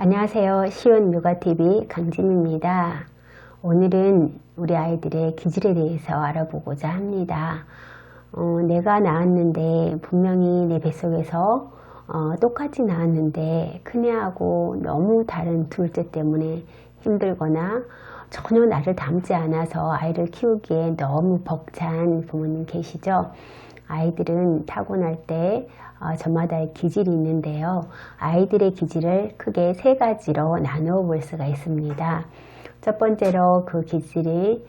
안녕하세요. 쉬운 육아TV 강진입니다. 오늘은 우리 아이들의 기질에 대해서 알아보고자 합니다. 내가 낳았는데 분명히 내 뱃속에서 똑같이 낳았는데 큰애하고 너무 다른 둘째 때문에 힘들거나 전혀 나를 닮지 않아서 아이를 키우기에 너무 벅찬 부모님 계시죠? 아이들은 타고날 때 저마다의 기질이 있는데요. 아이들의 기질을 크게 세 가지로 나누어 볼 수가 있습니다. 첫 번째로 그 기질이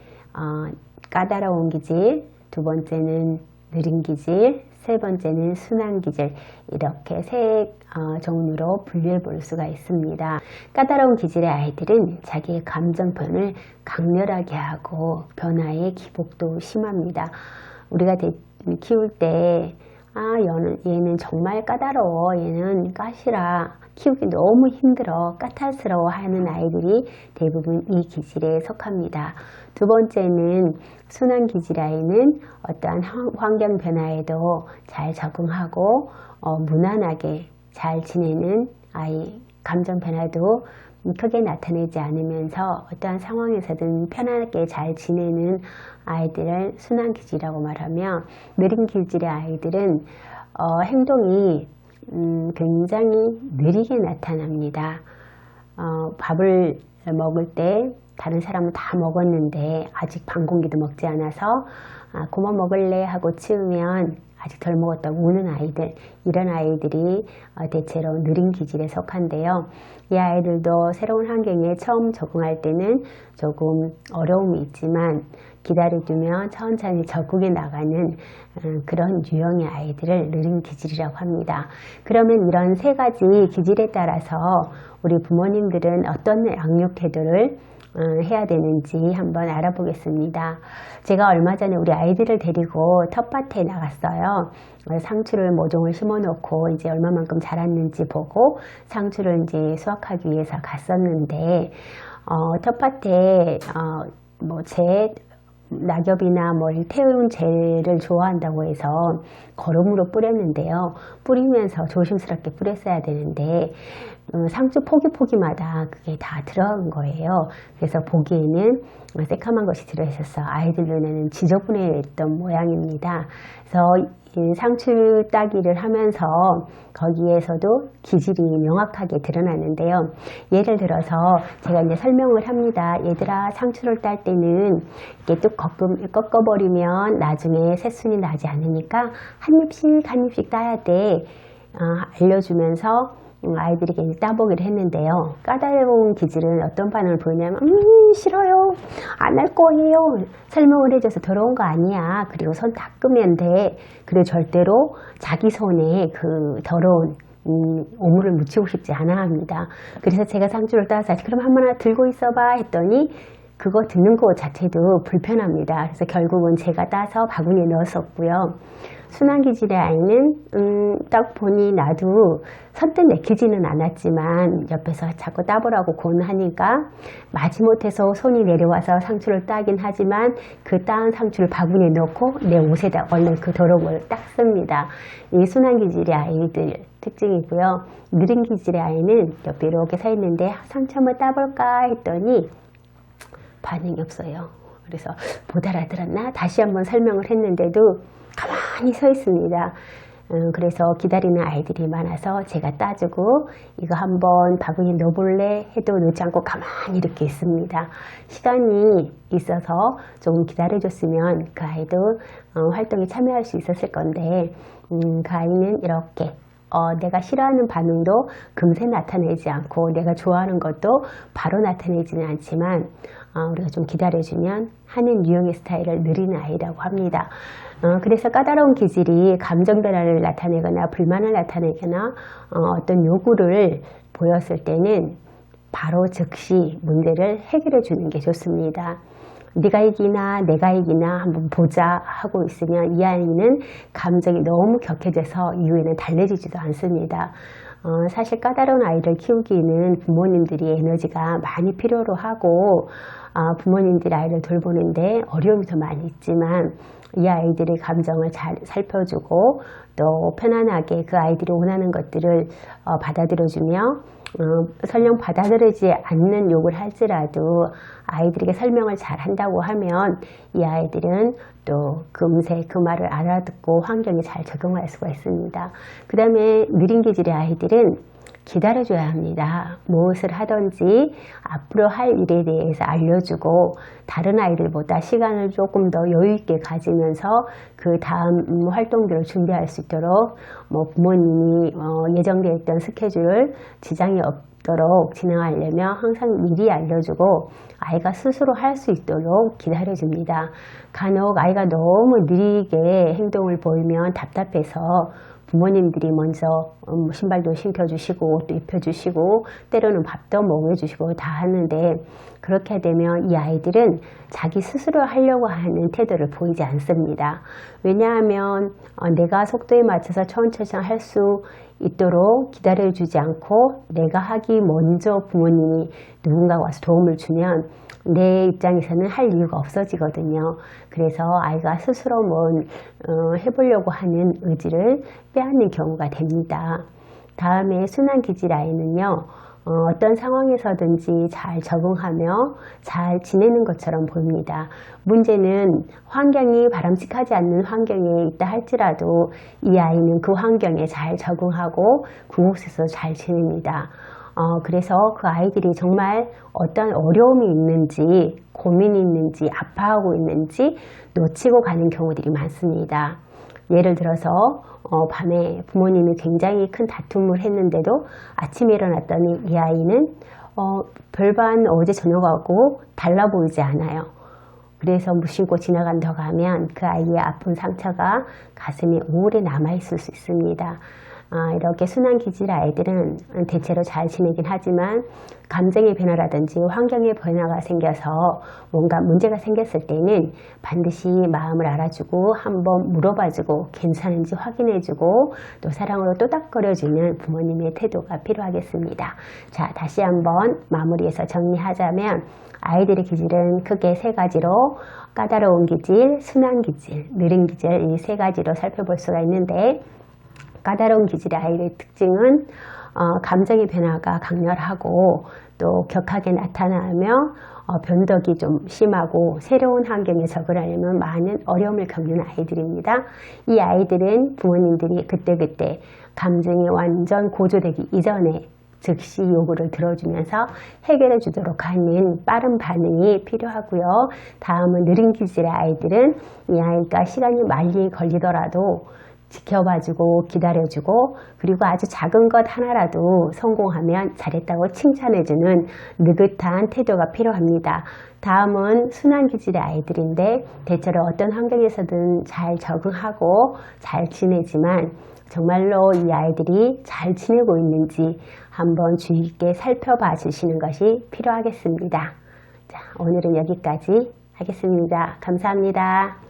까다로운 기질, 두 번째는 느린 기질, 세 번째는 순한 기질, 이렇게 세 종류로 분류해 볼 수가 있습니다. 까다로운 기질의 아이들은 자기의 감정 표현을 강렬하게 하고 변화의 기복도 심합니다. 우리가 키울 때 얘는 정말 까다로워, 얘는 까시라, 키우기 너무 힘들어, 까탈스러워 하는 아이들이 대부분 이 기질에 속합니다. 두 번째는 순한 기질 아이는 어떠한 환경 변화에도 잘 적응하고 무난하게 잘 지내는 아이, 감정 변화도 크게 나타내지 않으면서 어떠한 상황에서든 편하게 잘 지내는 아이들을 순한 기질이라고 말하며, 느린 기질의 아이들은 행동이 굉장히 느리게 나타납니다. 밥을 먹을 때 다른 사람은 다 먹었는데 아직 반 공기도 먹지 않아서 그만 먹을래 하고 치우면 아직 덜 먹었다고 우는 아이들, 이런 아이들이 대체로 느린 기질에 속한데요. 이 아이들도 새로운 환경에 처음 적응할 때는 조금 어려움이 있지만 기다려두면 천천히 적응해 나가는 그런 유형의 아이들을 느린 기질이라고 합니다. 그러면 이런 세 가지 기질에 따라서 우리 부모님들은 어떤 양육 태도를 해야 되는지 한번 알아보겠습니다. 제가 얼마 전에 우리 아이들을 데리고 텃밭에 나갔어요. 상추를 모종을 심어 놓고 이제 얼마만큼 자랐는지 보고 상추를 이제 수확하기 위해서 갔었는데, 텃밭에 제 낙엽이나 태운 재를 좋아한다고 해서 거름으로 뿌렸는데요. 뿌리면서 조심스럽게 뿌렸어야 되는데 상추 포기마다 그게 다 들어간 거예요. 그래서 보기에는 새카만 것이 들어있어서 아이들 눈에는 지저분했던 모양입니다. 그래서 상추 따기를 하면서 거기에서도 기질이 명확하게 드러나는데요. 예를 들어서 제가 이제 설명을 합니다. 얘들아, 상추를 딸 때는 이렇게 뚝 꺾어버리면 나중에 새순이 나지 않으니까 한 입씩 따야 돼. 알려주면서 아이들이 이제 따보기를 했는데요. 까다로운 기질은 어떤 반응을 보이냐면 싫어요, 안 할 거예요, 설명을 해줘서 더러운 거 아니야, 그리고 손 닦으면 돼. 그리고 절대로 자기 손에 그 더러운 오물을 묻히고 싶지 않아 합니다. 그래서 제가 상추를 따서 그럼 한번 들고 있어봐 했더니 그거 듣는 것 자체도 불편합니다. 그래서 결국은 제가 따서 바구니에 넣었었고요. 순한 기질의 아이는 딱 보니 나도 선뜻 내키지는 않았지만 옆에서 자꾸 따보라고 권하니까 마지못해서 손이 내려와서 상추를 따긴 하지만 그 따은 상추를 바구니에 넣고 내 옷에다 얼른 그 더러운 걸 닦습니다. 이 순한 기질의 아이들 특징이고요. 느린 기질의 아이는 옆에 이렇게 서 있는데 상추 한번 따볼까 했더니 반응이 없어요. 그래서 못 알아들었나? 다시 한번 설명을 했는데도 가만히 서 있습니다. 그래서 기다리는 아이들이 많아서 제가 따주고 이거 한번 바구니에 넣어볼래 해도 넣지 않고 가만히 이렇게 있습니다. 시간이 있어서 조금 기다려줬으면 그 아이도 활동에 참여할 수 있었을 건데 그 아이는 이렇게 내가 싫어하는 반응도 금세 나타내지 않고 내가 좋아하는 것도 바로 나타내지는 않지만 우리가 좀 기다려주면 하는 유형의 스타일을 느린 아이라고 합니다. 그래서 까다로운 기질이 감정 변화를 나타내거나 불만을 나타내거나 어떤 요구를 보였을 때는 바로 즉시 문제를 해결해 주는 게 좋습니다. 네가 이기나 내가 이기나 한번 보자 하고 있으면 이 아이는 감정이 너무 격해져서 이후에는 달래지지도 않습니다. 사실 까다로운 아이를 키우기에는 부모님들이 에너지가 많이 필요로 하고 부모님들이 아이를 돌보는데 어려움이 더 많이 있지만 이 아이들의 감정을 잘 살펴주고 또 편안하게 그 아이들이 원하는 것들을 받아들여주며 설령 받아들이지 않는 욕을 할지라도 아이들에게 설명을 잘 한다고 하면 이 아이들은 또 금세 그 말을 알아듣고 환경에 잘 적응할 수가 있습니다. 그 다음에 느린 기질의 아이들은 기다려줘야 합니다. 무엇을 하든지 앞으로 할 일에 대해서 알려주고 다른 아이들보다 시간을 조금 더 여유 있게 가지면서 그 다음 활동들을 준비할 수 있도록 부모님이 예정되어 있던 스케줄을 지장이 없도록 진행하려면 항상 미리 알려주고 아이가 스스로 할 수 있도록 기다려줍니다. 간혹 아이가 너무 느리게 행동을 보이면 답답해서 부모님들이 먼저 신발도 신겨주시고 옷도 입혀주시고 때로는 밥도 먹여주시고 다 하는데 그렇게 되면 이 아이들은 자기 스스로 하려고 하는 태도를 보이지 않습니다. 왜냐하면 내가 속도에 맞춰서 천천히 할 수 있도록 기다려주지 않고 내가 하기 먼저 부모님이 누군가가 와서 도움을 주면 내 입장에서는 할 이유가 없어지거든요. 그래서 아이가 스스로 해보려고 하는 의지를 빼앗는 경우가 됩니다. 다음에 순환기질 아이는요. 어떤 상황에서든지 잘 적응하며 잘 지내는 것처럼 보입니다. 문제는 환경이 바람직하지 않는 환경에 있다 할지라도 이 아이는 그 환경에 잘 적응하고 그곳에서 잘 지냅니다. 그래서 그 아이들이 정말 어떤 어려움이 있는지 고민이 있는지 아파하고 있는지 놓치고 가는 경우들이 많습니다. 예를 들어서 밤에 부모님이 굉장히 큰 다툼을 했는데도 아침에 일어났더니 이 아이는 별반 어제 저녁하고 달라 보이지 않아요. 그래서 무심코 지나간다고 하면 그 아이의 아픈 상처가 가슴에 오래 남아있을 수 있습니다. 이렇게 순환기질 아이들은 대체로 잘 지내긴 하지만 감정의 변화라든지 환경의 변화가 생겨서 뭔가 문제가 생겼을 때는 반드시 마음을 알아주고 한번 물어봐주고 괜찮은지 확인해주고 또 사랑으로 또닥거려주는 부모님의 태도가 필요하겠습니다. 자, 다시 한번 마무리해서 정리하자면 아이들의 기질은 크게 세 가지로 까다로운 기질, 순환기질, 느린 기질 이 세 가지로 살펴볼 수가 있는데 까다로운 기질의 아이의 특징은 감정의 변화가 강렬하고 또 격하게 나타나며 변덕이 좀 심하고 새로운 환경에 적응하려면 많은 어려움을 겪는 아이들입니다. 이 아이들은 부모님들이 그때그때 감정이 완전 고조되기 이전에 즉시 요구를 들어주면서 해결해 주도록 하는 빠른 반응이 필요하고요. 다음은 느린 기질의 아이들은 이 아이가 시간이 많이 걸리더라도 지켜봐주고 기다려주고 그리고 아주 작은 것 하나라도 성공하면 잘했다고 칭찬해주는 느긋한 태도가 필요합니다. 다음은 순환기질의 아이들인데 대체로 어떤 환경에서든 잘 적응하고 잘 지내지만 정말로 이 아이들이 잘 지내고 있는지 한번 주의 깊게 살펴봐 주시는 것이 필요하겠습니다. 자, 오늘은 여기까지 하겠습니다. 감사합니다.